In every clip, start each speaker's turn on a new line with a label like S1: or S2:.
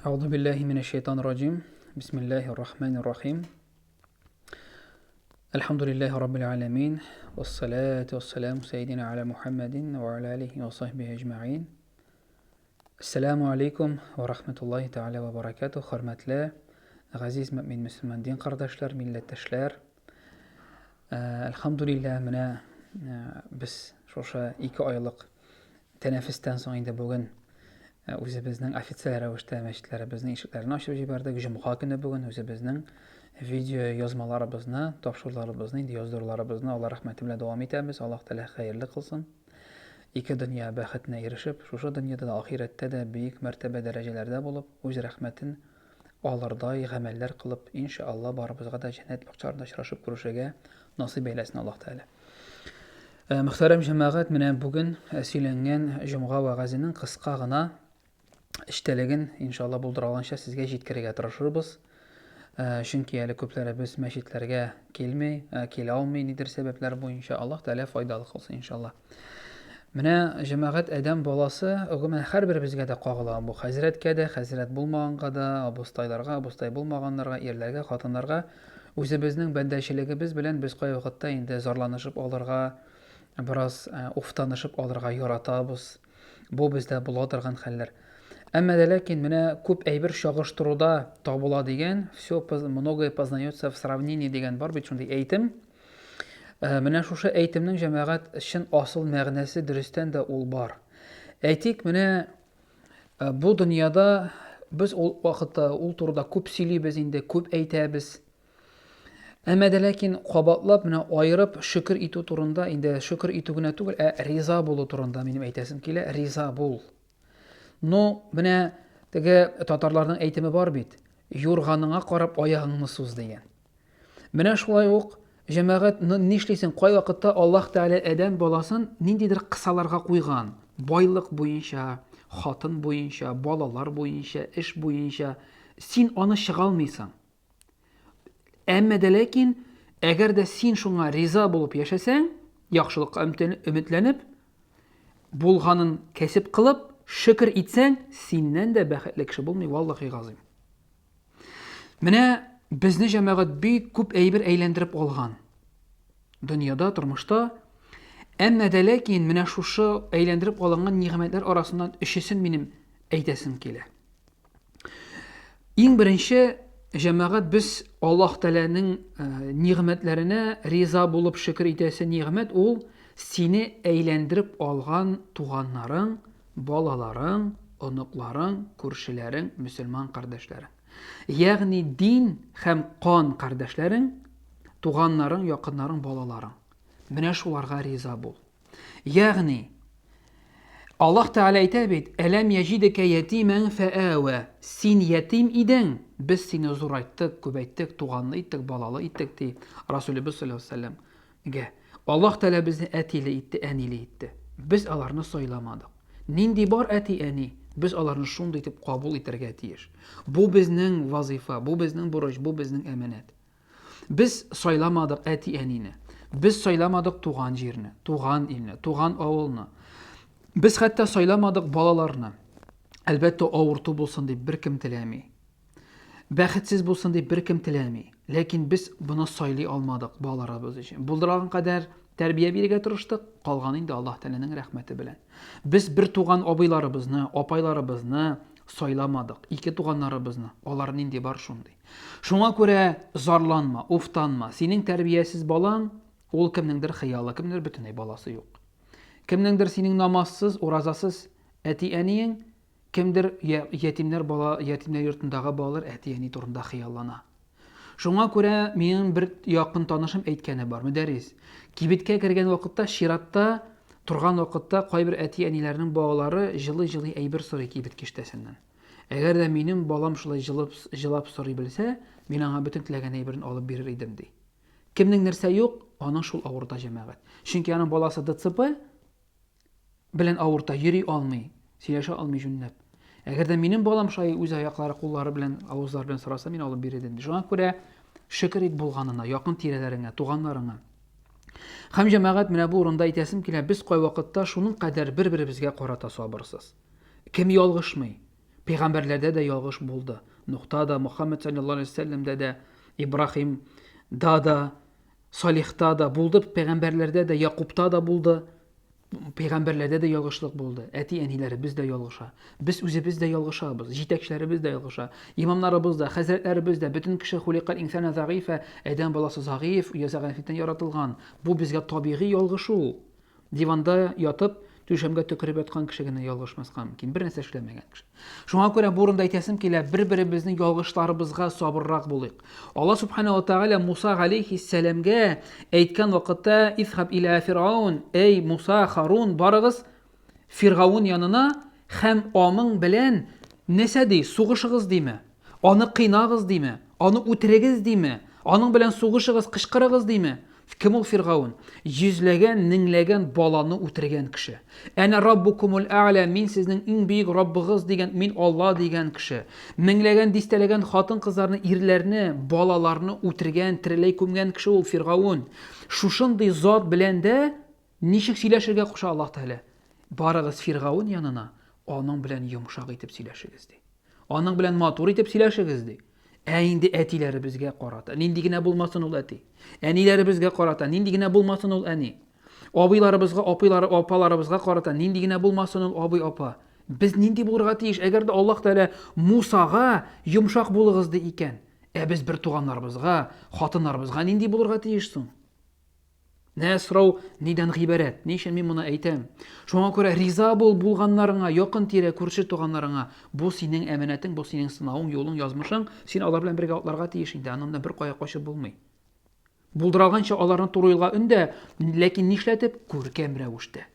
S1: أعوذ بالله من الشيطان الرجيم بسم الله الرحمن الرحيم الحمد لله رب العالمين والصلاة والسلام سيدنا على محمد وعلى آله وصحبه أجمعين السلام عليكم ورحمة الله تعالى وبركاته Hörmətli Aziz mümin Müslüman din qardaşlar, milletdaşlar. Elhamdülillah менә biz şoша 2 айлык тәнәфестән соң инде бүген үзебезнең официаль рәвештә мәчетләребезнең ишекләрен ачып җибәрдек. Җомга көне бүген үзебезнең видео язмаларыбызны, тапшыруларыбызны, инде яздыруларыбызны Алла рәхмәте белән дәвам итәбез. Аллаһ Тәала хәерле кылсын. Ике дөнья бәхетенә ирешеп, шушы дөньяда да, ахирәттә дә бөек мәртәбә дәрәҗәләрдә булып, үз рәхмәтен алырдай гамәлләр кылып, иншаалла барыбызга да җәннәт бакчаларында очрашып күрешергә насыйп әйләсен Аллаһ Тәала. Мөхтәрәм җәмәгать, менә бүген сөйләнгән җомга вәгазенең кыска гына эчтәлеген иншалла булдыра алганча сезгә җиткерергә тырышырбыз. Чөнки әле күпләребез мәчетләргә килми, килә алмый нидер сәбәпләр буенча. Аллаһ Тәала файдалы кылсын иншалла. Менә җәмәгать адәм баласы гомумән һәрберебезгә дә кагыла. Бу хәзрәткә дә, хәзрәт булмаганга да, абыстайларга, абыстай булмаганнарга, ирләргә, хатыннарга үзебезнең бәндәчелегебез белән без кай вакытта инде зарланышып алырга, бераз уфтанышып алырга яратабыз. Бу бездә була торган хәлләр. Әмма дә ләкин менә күп әйбер чагыштыруда табыла дигән, все многое познается в сравнении дигән бар бит шундый әйтем. Менә шушы әйтемнең җәмәгать өчен асыл мәгънәсе дөрестән дә ул бар. Әйтик, менә бу дөньяда без ул вакытта ул турыда күп сөйлибез инде, күп әйтәбез. Әмма дә ләкин кабатлап менә аерып шөкер итү турында, инде шөкер итү генә түгел, риза булу турында минем әйтәсем килә, риза бул. Ну, менә теге татарларның әйтеме бар бит, юрганыңа карап аягыңны суз дигән. Менә шулай ук җәмәгать нишлисең, кай вакытта Аллаһ Тәала адәм баласын ниндидер кысаларга куйган, байлык буенча, хатын буенча, балалар буенча, эш буенча, син аны чыга алмыйсың. Әмма дә ләкин, әгәр дә син шуңа риза булып яшәсәң, яхшылыкка өметләнеп, булганын кәсеп кылып, шөкер итсәң, синнән дә бәхетле кеше булмый, валлаһи газим. Менә безне җәмәгать бик күп әйбер әйләндереп алган дөньяда, тормышта. Әмма дә ләкин менә шушы әйләндереп алынган нигъмәтләр арасыннан өчесен минем әйтәсем килә. Иң беренче, җәмәгать, без Аллаһ Тәаләнең нигъмәтләренә риза булып шөкер итәсе нигъмәт ул сине әйләндереп алган туганнарың, балаларың, оныкларың, күршеләрең, мөселман кардәшләрең. Ягъни дин һәм кан кардәшләрең, туганнарың, якыннарың, балаларың. Менә шуларга риза бул. Ягъни Аллаһ Тәала әйтә бит: "Әләм яҗидәкә ятиман фаава". Син ятим идең, без сине зурайттык, күбәйттек, туганлы иттек, балалы иттек ди Расулыбыз саллаллаһу алейһи ва саллям. Аллаһ Тәала безне әтиле итте, әниле итте. Без аларны сайламадык. Нинди бар әти, әни, без аларны шундый итеп кабул итәргә тиеш. Бу безнең вазифа, бу безнең бурыч, бу безнең әманәт. Без сайламадык әти, әнине. Без сайламадык туган җирне, туган илне, туган авылны. Без хәтта сайламадык балаларны. Әлбәттә, авырту булсын дип беркем теләми. Бәхетсез булсын дип беркем теләми. Ләкин без буны сайлый алмадык балаларыбыз өчен. Булдырган кадәр тәрбия бирергә тырыштык, калган инде Аллаһ Тәаләнең рәхмәте белән. Без бер туган абыйларыбызны, апайларыбызны сайламадык, ике туганнарыбызны. Алар нинди бар шундый. Шуңа күрә зарланма, уфтанма. Синең тәрбиясез балаң, ул кемнеңдер хыялы, кемнеңдер бөтенләй баласы юк. Кемнеңдер синең намазсыз, уразасыз әти-әниең, кемдер ятимнәр бала, ятимнәр йортындагы балалар әти-әни турында хыяллана. Шуңа күрә минем бер якын танышым әйткәне бар, мөдәррис. Кибеткә кергән вакытта, ширатта торган вакытта кайбер әти-әниләрнең балалары җылы-җылы әйбер сорый кибет киштәсеннән. Әгәр дә минем балам шулай җылап сорый белсә, мин аңа бөтен теләгән әйберен алып бирер идем ди. Кемнең нәрсә юк, аның шул авырта җәмәгать. Чөнки аның баласы ДЦП белән авырта, йөри алмый, сөйләшә алмый җүнләп. Әгәр дә минем балам шулай үз аяклары, куллары белән, авызлары белән сораса, мин алып бирер идем. Шуңа күрә шөкер ит булганына, якын тирәләреңә, туганнарыңа. Һәм җәмәгать, менә бу урында әйтәсем килә, без кай вакытта шуның кадәр бер-беребезгә карата сабырсыз. Кем ялгышмый? Peygamberlerde de yalgış buldu. Nuh'ta da, Muhammed sallallahu aleyhi ve sellem'de de, İbrahim'da da, Salih'ta da buldu. Peygamberlerde de, Yakup'ta da buldu. Peygamberlerde de yalgışlık buldu. Eti enileri biz de yalgışa. Biz de yalgışabız. Jitekçilerimiz de yalgışa. İmamlarımız da, hazretlerimiz de, bütün kişi hulikal insana zayıfe, eden balası zayıf, zayıflıktan yaratılgan. Bu bizge tabii yalgışı. Divanda yatıp, düşemge tükürüp yatkan kişigine yalgışmasqa mümkün. Bir нәрсе эшләмәгән кеше. Шуңа күрә бу урында әйтәсем килә, бер-беребезнең ялгышларыбызга сабыррак булыйк. Алла Субханаһу ва Тааля Муса алейхиссәламгә әйткән вакытта «Изхаб иля Фиргаун», «Эй Муса, Харун, барыгыз Фиргаун янына һәм аның белән нәрсә ди, сугышыгыз диме? Аны кыйнагыз диме? Аны үтерегез диме? Аның белән сугышыгыз, кычкырыгыз диме?» Кем ул Фиргаун? Йөзләгән, меңләгән баланы үтергән кеше. Әнә Раббукумул А'ла, мин сезнең иң бөек Раббыгыз дигән, мин Алла дигән кеше. Меңләгән, дистәләгән хатын-кызларны, ирләрне, балаларны үтергән, тереләй күмгән кеше ул Фиргаун. Шушындый зат белән дә ничек сөйләшергә куша Аллаһ Тәгалә? Барыгыз Фиргаун янына, аның белән йомшак итеп сөйләшегез ди. Аның белән матур итеп сөйләшегез ди. Инде әтиләребезгә карата. Нинди генә булмасын ул әти. Әниләребезгә карата. Нинди генә булмасын ул әни. Абыйларыбызга, апаларыбызга карата. Нинди генә булмасын ул абый, апа. Без нинди булырга тиеш? Әгәр дә Аллаһ Тәгалә Мусага йомшак булыгыз ди икән, без бер туганнарыбызга, хатыннарыбызга нинди булырга тиеш соң? Нәсрау нидән гыйбарәт? Ни өчен мин моны әйтәм? Шуңа күрә риза булганнарыңа, якын тирә, күрше туганнарыңа, бу синең әманәтең, бу синең сынавың, юлың, язмышың, син алар белән бергә атларга тиеш инде, аннан бер кая качып булмый. Булдыралганча аларны туры юлга өндә, ләкин нишләтеп? Күркәм рәвештә.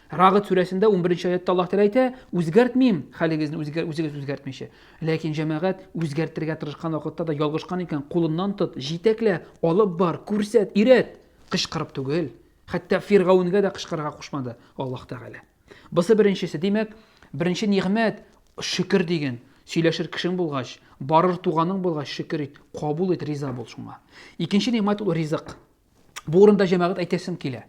S1: Рагыт сүрәсендә 11-нче аятта Аллаһ Тәгалә әйтә: "Үзгәртмим хәлегезне, үзегез үзгәртмичә." Ләкин җәмәгать үзгәртергә тырышкан вакытта да ялгышкан икән, кулыннан тот, җитәклә, алып бар, күрсәт, ирәт. Кышкырып түгел. Хәтта Фиргаунга да кышкырырга кушмады Аллаһ Тәгалә. Бусы беренчесе, димәк, беренче нигъмәт шөкер дигән. Сөйләшер кешең булгач, барыр туганың булгач шөкер ит, кабул ит, риза бул шуңа. Икенче нигъмәт ул ризык. Бу урында җәмәгать әйтәсем килә.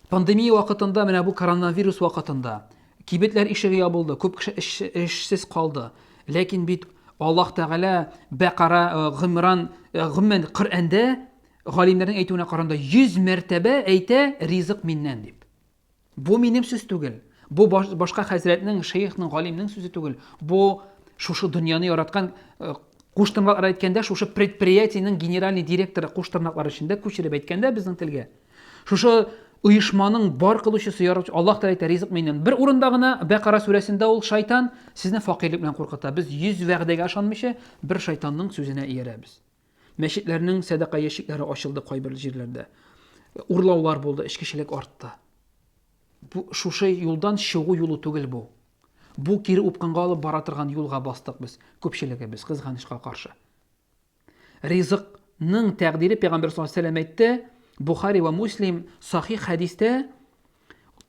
S1: Пандемия вакытында, менә бу коронавирус вакытында кибетләр ишеге ябылды, күп кеше эшсез калды. Ләкин бит Аллаһ Тәгалә Бәкара, Гымран, Коръәндә галимнәрнең әйтүенә караганда 100 мәртәбә әйтә ризык миннән дип. Бу минем сүз түгел. Бу башка хәзрәтнең, шейхның, галимнең сүзе түгел. Бу шушы дөньяны яраткан, куштырнаклар әйткәндә, шушы предприятиенең генеральный директоры куштырнаклар эчендә күчереп әйткәндә безнең телгә. Шушы оешманың бар кылучысы яратучы Аллаһ Тәгалә әйтә ризык миннән. Бер урында гына Бәкара сүрәсендә ул шайтан сезне факыйрлык белән куркыта. Без 100 вәгъдәгә ышанмыйча бер шайтанның сүзенә иярәбез. Мәчетләрнең садака яшикләре ачылды кайбер җирләрдә. Урлаулар булды, эчкечелек артты. Бу шушы юлдан чыгу юлы түгел бу. Бу кире упкынга алып бара торган юлга бастык без, күпчелегебез кызганычка каршы. Ризыкның тәкъдире Пәйгамбер саллаллаһу алейһи ва сәллям әйтте, Бухари ва Муслим сахих хадистә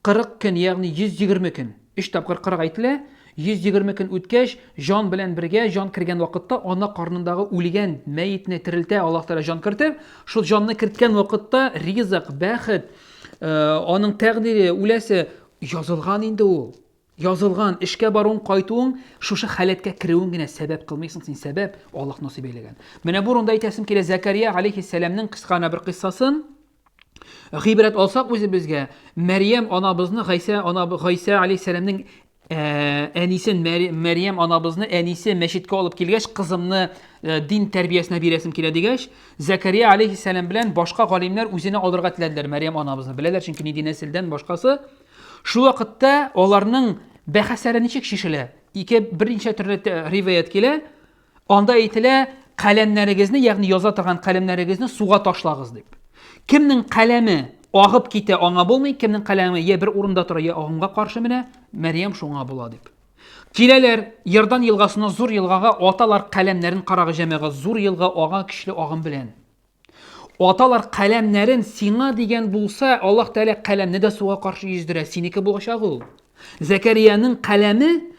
S1: 40 көн, ягъни 120 көн. 3 тапкыр 40 әйтелә. 120 көн үткәч, җан белән бергә, җан кергән вакытта ана карнындагы үлгән мәетне терелтә, Аллаһ Тәгалә җан кертә. Шул җанны керткән вакытта ризык, бәхет, аның тәкъдире, үләсе язылган инде ул. Язылган, эшкә баруың, кайтуың, шушы халәткә киреүең генә сәбәп кылмыйсың, син сәбәп Аллаһ насыйп әйләгән. Менә бу урында әйтәсем килә Закария алейхиссәламның кыскана бер кыссасын гыйбрәт алсак үзебезгә. Мәрьям анабызны, Гайса алейхиссәламның әнисен, Мәрьям анабызны әнисе мәчеткә алып килгәч, кызымны дин тәрбиясенә бирәсем килә дигәч, Закария алейхиссәлам белән башка галимнәр үзенә алырга теләделәр Мәрьям анабызны. Беләләр, чөнки нинди нәселдән башкасы. Шул вакытта аларның бәхәсләре ничек шишелә? Берничә төрле риваят килә. Анда әйтелә, каләмнәрегезне, ягъни яза торган каләмнәрегезне суга ташлагыз дип. Кемнең каләме агып китә, аңа булмый, кемнең каләме я бер урында тора, я агымга каршы менә, Мәрьям шуңа була дип. Киләләр Ярдан елгасына, зур елгага, аталар каләмнәрен карагы җәмәгать, зур елга ага көчле агым белән. Аталар каләмнәрен сиңа дигән булса, Аллаһ Тәгалә каләмне дә суга каршы йөздерә, синеке булачак ул. Закарияның каләме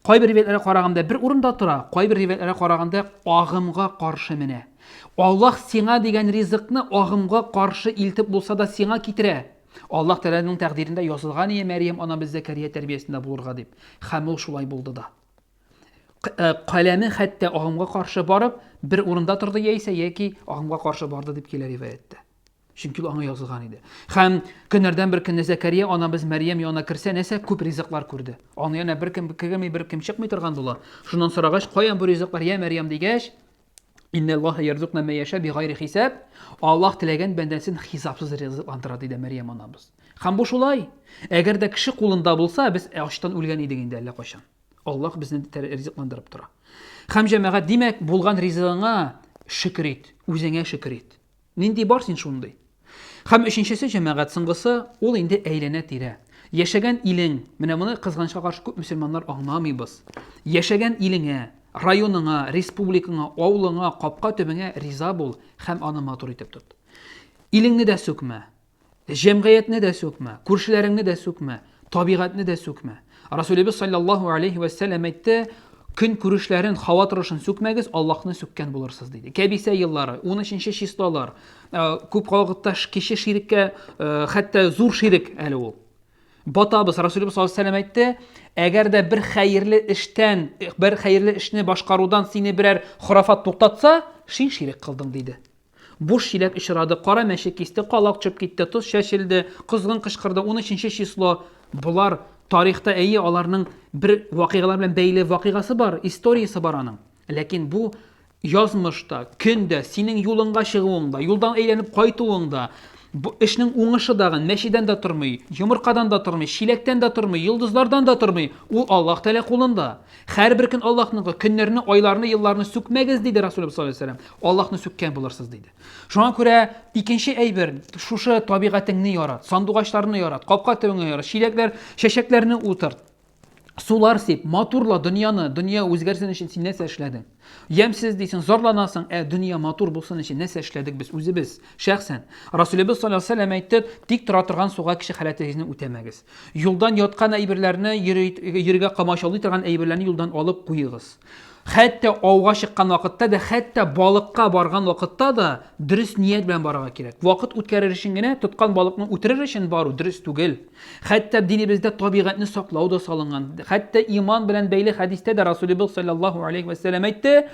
S1: кайбер риваятларга караганда бер урында тора, кайбер риваятларга караганда агымга каршы менә. Аллаһ сиңа дигән ризыкны агымга каршы илтеп булса да сиңа китерә. Аллаһ Тәгаләнең тәкъдирендә язылган ия Мәрьям анабыз Закария тәрбиясендә булырга дип. Һәм ул шулай булды да. Каләме хәтта агымга каршы барып, бер урында торды яисә яки агымга каршы барды дип килә риваятта. Чөнки ул аңа язылган иде. Һәм көннәрдән бер көнне Закария анабыз Мәрьям янына керсә, нәрсә күп ризыклар күрде. Аны яна бер кем кергәнми, бер кем чыкмый торган була. Шуннан сорагач, каян бу ризыклар, я Мәрьям дигәч, инналлаха ярзукна ма яша бигайри хисаб. Аллаһ теләгән бәндәсен хисапсыз ризыкландыра диде Мәрьям анабыз. Һәм бу шулай. Әгәр дә кеше кулында булса, без ачлыктан үлгән идек инде әллә кайчан. Аллаһ безне ризыкландырып тора. Һәм җәмәгать, димәк, булган ризыгыңа шөкер ит, үзеңә шөкер ит. Нинди бар син шундый? Һәм өченчесе җәмәгать, соңгысы, ул инде әйләнә тирә. Яшәгән илең, менә моны кызганычка каршы күп мөселманнар аңламыйбыз. Яшәгән илеңә, районыңа, республикаңа, авылыңа, капка төбеңә риза бул һәм аны матур итеп тот. Илеңне дә сүкмә, җәмгыятьне дә сүкмә, күршеләреңне дә сүкмә, табигатьне дә сүкмә. Расулебез саллаллаһу алейхи ва саллям әйтте, көн күрешләрен, һава торышын сүкмәгез, Аллаһны сүккән булырсыз диде. Кәбисә еллары, 13нче числолар, күп вакытта кече ширеккә, хәтта зур ширек әле ул. Батабыз, Расулебез саллаллаһу алейхи ва саллям әйтте, әгәр дә бер хәерле эшне башкарудан сине берәр хурафат туктатса, син ширек кылдың диде. Буш чиләк очрады, кара мәче кисте, калак чөп китте, тоз чәчелде, кызгын кычкырды, 13нче число. Булар тарихта аларның бер вакыйгалар белән бәйле вакыйгасы бар, историясы бар аның. Ләкин бу язмышта, көндә, синең юлыңга чыгуыңда, юлдан әйләнеп кайтуыңда, бу эшнең уңышы дагын мәчедән дә тормый, йомыркадан да тормый, чиләктән дә тормый, йолдызлардан да тормый. Ул Аллаһ Тәгалә кулында. Һәрбер көн Аллаһның көннәрне, айларны, елларны сүкмәгез диде Расулебез саллаллаһу алейхи ва саллям. Аллаһны сүккән булырсыз диде. Шуңа күрә икенче әйбер, шушы табигатыңны ярат, сандугачларны ярат, капка төбеңә ярат, чиләкләр, чәчәкләрне утырт. Сулар сип, матурла дөньяны, дөнья үзгәрсен өчен син нәрсә эшләдең? Ямсыз дисең, зарланасың, дөнья матур булсын өчен нәрсә эшләдек без үзебез, шәхсән. Расулебез саллаллаһу алейхи ва саллям әйтте, тик тора торган суга кеше халәтегезне үтәмәгез. Юлдан яткан әйберләрне, йөрергә камачаулый торган әйберләрне юлдан алып куегыз. Хәтта ауга чыккан вакытта да, хәтта балыкка барган вакытта да дөрес ният белән барырга кирәк. Вакыт үткәрер өчен генә тоткан балыкны үтерер өчен бару дөрес түгел. Хәтта динебездә табигатьне саклау да салынган. Хәтта иман белән бәйле хәдистә дә Расулебез саллаллаһу алейхи ва саллям әйтте,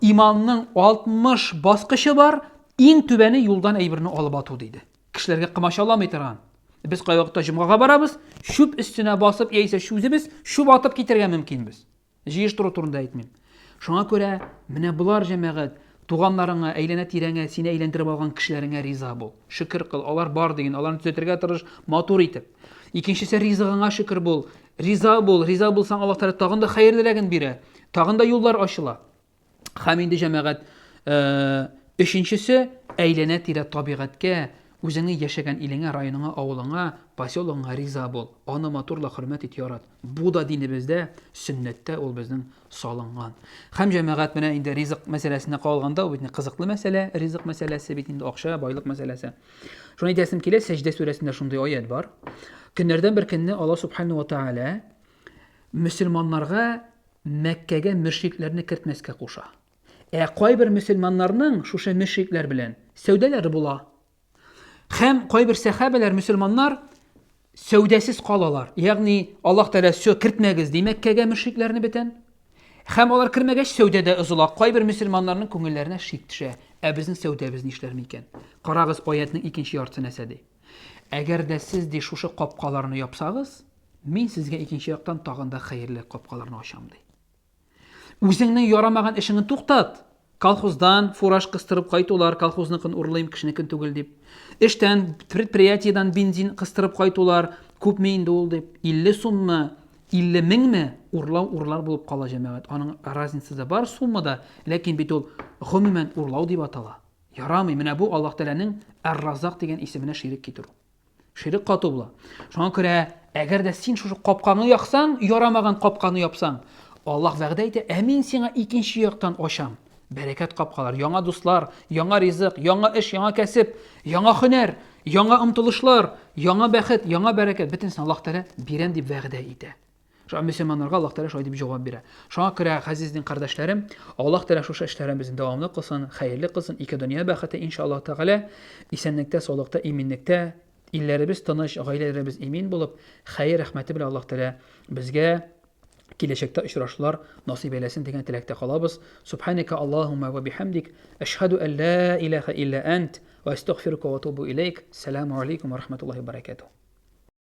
S1: иманның 60 баскычы бар, иң түбәне юлдан әйберне алып ату диде. Кешеләргә комачауламый торган. Без кай вакытта җомгага барабыз, шүп өстенә басып, яисә шүзебез, шүп атып китәргә мөмкинбез. Җыештыру турында әйтмим. Шуңа күрә, менә булар җәмәгать, туганнарыңа, әйләнә тирәңә, сине әйләндереп алган кешеләреңә риза бул. Шөкер кыл, алар бар диген, аларны төзәтергә тырыш, матур итеп. Икенчесе, ризыгыңа шөкер бул. Риза булсаң, Аллаһ Тәгалә тагын да хәерлелеген бирә. Тагын да юллар ачыла. Һәм инде җәмәгать, өченчесе, әйләнә тирә табигатькә, үзеңнең яшәгән илеңә, районыңа, авылыңа, поселогыңа риза бул. Аны матурлап хөрмәт ит, ярат. Бу да динебездә, сөннәттә ул безнең салынган. Һәм җәмәгать, менә инде ризык мәсьәләсенә калганда, ул бит кызыклы мәсьәлә, ризык мәсьәләсе бит инде акча, байлык мәсьәләсе. Шуны әйтәсем килә, Сәҗдә сүрәсендә шундый аят бар. Көннәрдән бер көнне Аллаһ субханаһу ва тааля мөселманнарга Мәккәгә мөшрикләрне кертмәскә куша. Кайбер мөселманнарның шушы мөшрикләр белән сәүдәләре була. Һәм кайбер сәхабәләр, мөселманнар сәүдәсез калалар. Ягъни Аллаһ Тәгалә сө кертмәгез ди Мәккәгә мөшрикләрне бетен. Һәм алар кертмәгәч сәүдәдә узыла. Кайбер мөселманнарның күңелләренә шик төшә. Безнең сәүдәбез нишләр микән? Карагыз, аятның икенче яртысы нәрсә ди? Әгәр дә сез ди шушы капкаларны япсагыз, мин сезгә икенче яктан тагын да хәерле капкаларны ачам ди. Үзеңнең ярамаган эшеңне туктат. Колхоздан фураж кыстырып кайтулар, колхозныкын урлыйм, кешенекен түгел дип. Эштән, предприятиедан бензин кыстырып кайтулар, күпме инде ул дип. 50 суммы, 50 меңме урлар булып кала җәмәгать. Аның разницасы бар суммада, ләкин бит ул гомумән урлау дип атала. Ярамый, менә бу Аллаһ Тәгаләнең Ар-Раззак дигән исеменә ширик китерү. Ширик кату була. Шуңа күрә, әгәр дә син шушы капканы яксаң, ярамаган капканы япсаң, Аллаһ вәгъдә итә, мин сиңа икенче яктан ачам. Бәрәкәт капкалар, яңа дуслар, яңа ризык, яңа эш, яңа кәсеп, яңа һөнәр, яңа омтылышлар, яңа бәхет, яңа бәрәкәт, бөтенсен Аллаһ Тәгалә бирәм дип вәгъдә итә. Шуңа мөселманнарга Аллаһ Тәгалә шулай дип җавап бирә. Шуңа күрә, газиздин кардәшләрем, Аллаһ Тәгалә шушы эшләребезне дәвамлы кылсын, хәерле кылсын, ике дөнья бәхете иншаллаһ Тәгалә, исәнлектә, саулыкта, иминлектә, илләребез тыныч, гаиләләребез имин булып, хәер рәхмәте белән Аллаһ Тәгалә безгә Киләчәктә очрашулар насыйп әйләсен дигән теләктә калабыз. Субханика Аллаһумма ва бихамдик, ашһаду ан ла илаха илля ант, ва астагфирука ва атубу илейк. Ассаламу алейкум ва рахматуллаһи ва баракатуһ.